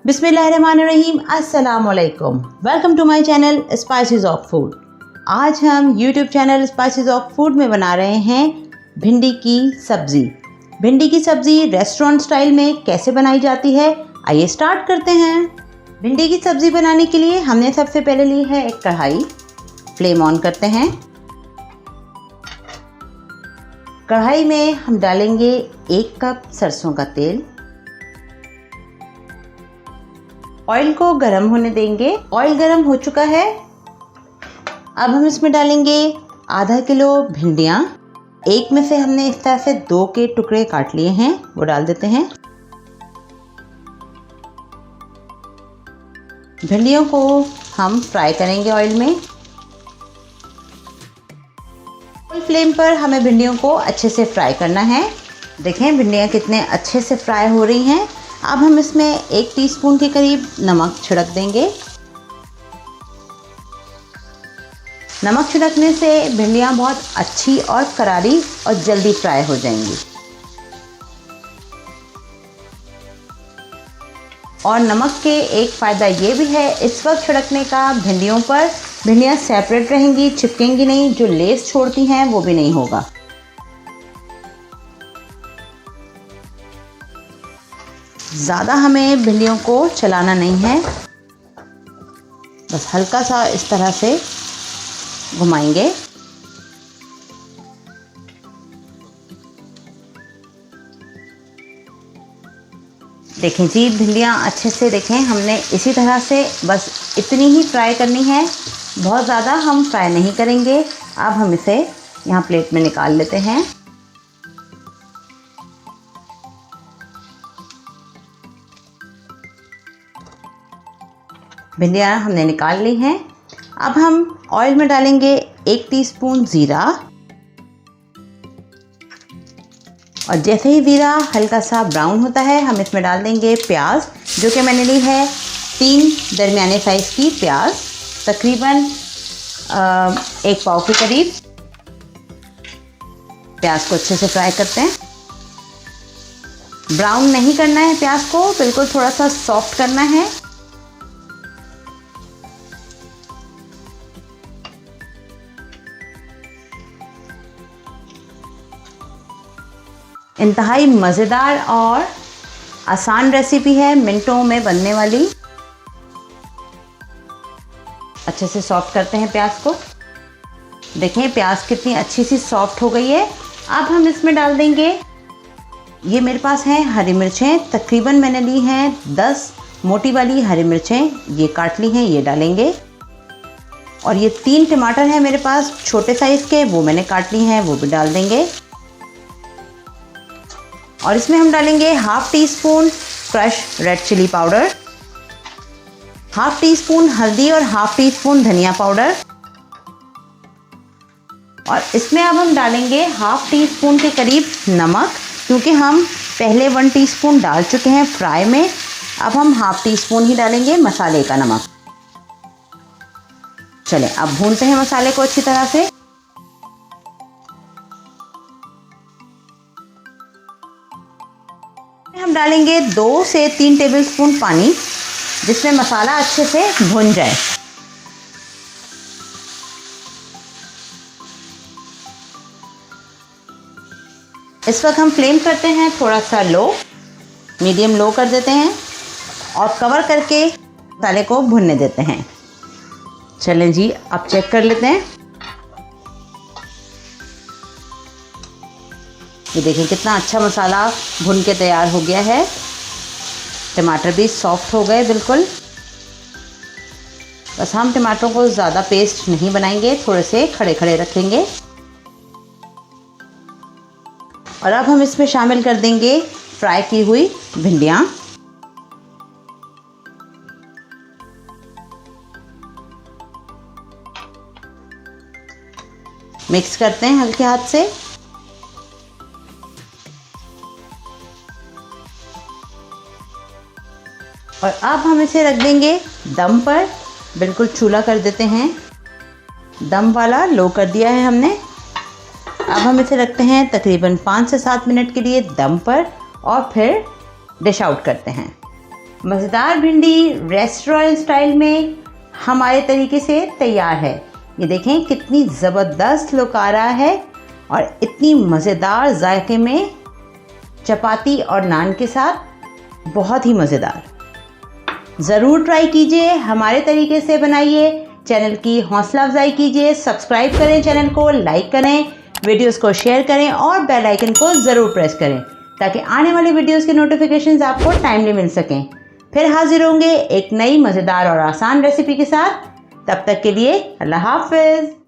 बिस्मिल्लाहिर्रहमानिर्रहीम, अस्सलाम वालेकुम। Welcome to my channel Spices of Food. आज हम YouTube channel Spices of Food में बना रहे हैं भिंडी की सब्ज़ी। भिंडी की सब्ज़ी रेस्टोरेंट स्टाइल में कैसे बनाई जाती है, आइए स्टार्ट करते हैं। भिंडी की सब्ज़ी बनाने के लिए हमने सबसे पहले ली है एक कढ़ाई। फ्लेम ऑन करते हैं। कढ़ाई में हम डालेंगे 1 कप सरसों का तेल। ऑयल को गर्म होने देंगे। ऑयल गर्म हो चुका है। अब हम इसमें डालेंगे आधा किलो भिंडियाँ। एक में से हमने इस तरह से 2 के टुकड़े काट लिए हैं, वो डाल देते हैं। भिंडियों को हम फ्राई करेंगे ऑयल में। फुल फ्लेम पर हमें भिंडियों को अच्छे से फ्राई करना है। देखें भिंडियाँ कितने अच्छे से फ्राई हो रही हैं। अब हम इसमें 1 टीस्पून के करीब नमक छिड़क देंगे। नमक छिड़कने से भिंडियाँ बहुत अच्छी और करारी और जल्दी फ्राई हो जाएंगी। और नमक के एक फ़ायदा ये भी है इस वक्त छिड़कने का, भिंडियों पर भिंडियाँ सेपरेट रहेंगी, चिपकेंगी नहीं, जो लेस छोड़ती हैं वो भी नहीं होगा। ज़्यादा हमें भिंडियों को चलाना नहीं है, बस हल्का सा इस तरह से घुमाएंगे। देखें जी, भिंडियाँ अच्छे से देखें, हमने इसी तरह से बस इतनी ही फ्राई करनी है, बहुत ज़्यादा हम फ्राई नहीं करेंगे। अब हम इसे यहाँ प्लेट में निकाल लेते हैं। भिंडियाँ हमने निकाल ली हैं। अब हम ऑयल में डालेंगे 1 टीस्पून ज़ीरा। और जैसे ही ज़ीरा हल्का सा ब्राउन होता है हम इसमें डाल देंगे प्याज, जो कि मैंने ली है 3 दरमियाने साइज़ की प्याज, तकरीबन 1 पाव के करीब। प्याज को अच्छे से फ्राई करते हैं। ब्राउन नहीं करना है प्याज को, बिल्कुल थोड़ा सा सॉफ्ट करना है। इंतहाई मज़ेदार और आसान रेसिपी है, मिनटों में बनने वाली। अच्छे से सॉफ्ट करते हैं प्याज को। देखें प्याज कितनी अच्छी सी सॉफ्ट हो गई है। अब हम इसमें डाल देंगे, ये मेरे पास हैं हरी मिर्चें, तकरीबन मैंने ली हैं 10 मोटी वाली हरी मिर्चें, ये काट ली हैं, ये डालेंगे। और ये 3 टमाटर हैं मेरे पास छोटे साइज़ के, वो मैंने काट ली हैं, वो भी डाल देंगे। और इसमें हम डालेंगे 1/2 teaspoon crush red chilli powder, 1/2 टीस्पून हल्दी और 1/2 टीस्पून धनिया पाउडर। और इसमें अब हम डालेंगे 1/2 टीस्पून के करीब नमक, क्योंकि हम पहले 1 टीस्पून डाल चुके हैं फ्राई में। अब हम 1/2 टीस्पून ही डालेंगे मसाले का नमक। चलें अब भूनते हैं मसाले को अच्छी तरह से। हम डालेंगे 2 से 3 टेबलस्पून पानी, जिसमें मसाला अच्छे से भुन जाए। इस वक्त हम फ्लेम करते हैं थोड़ा सा लो, मीडियम लो कर देते हैं और कवर करके मसाले को भुनने देते हैं। चलें जी, अब चेक कर लेते हैं। ये देखें कितना अच्छा मसाला भुन के तैयार हो गया है। टमाटर भी सॉफ्ट हो गए बिल्कुल। बस हम टमाटरों को ज़्यादा पेस्ट नहीं बनाएंगे, थोड़े से खड़े खड़े रखेंगे। और अब हम इसमें शामिल कर देंगे फ्राई की हुई भिंडियाँ। मिक्स करते हैं हल्के हाथ से। और अब हम इसे रख देंगे दम पर, बिल्कुल चूल्हा कर देते हैं, दम वाला लो कर दिया है हमने। अब हम इसे रखते हैं तकरीबन 5 से 7 मिनट के लिए दम पर और फिर डिश आउट करते हैं। मज़ेदार भिंडी रेस्टोरेंट स्टाइल में हमारे तरीके से तैयार है। ये देखें कितनी ज़बरदस्त लुक आ रहा है और इतनी मज़ेदार जायके में, चपाती और नान के साथ बहुत ही मज़ेदार। ज़रूर ट्राई कीजिए, हमारे तरीके से बनाइए, चैनल की हौसला अफजाई कीजिए, सब्सक्राइब करें चैनल को, लाइक करें, वीडियोस को शेयर करें और बेल आइकन को ज़रूर प्रेस करें ताकि आने वाली वीडियोस के नोटिफिकेशंस आपको टाइमली मिल सकें। फिर हाजिर होंगे एक नई मज़ेदार और आसान रेसिपी के साथ। तब तक के लिए अल्लाह हाफ़िज़।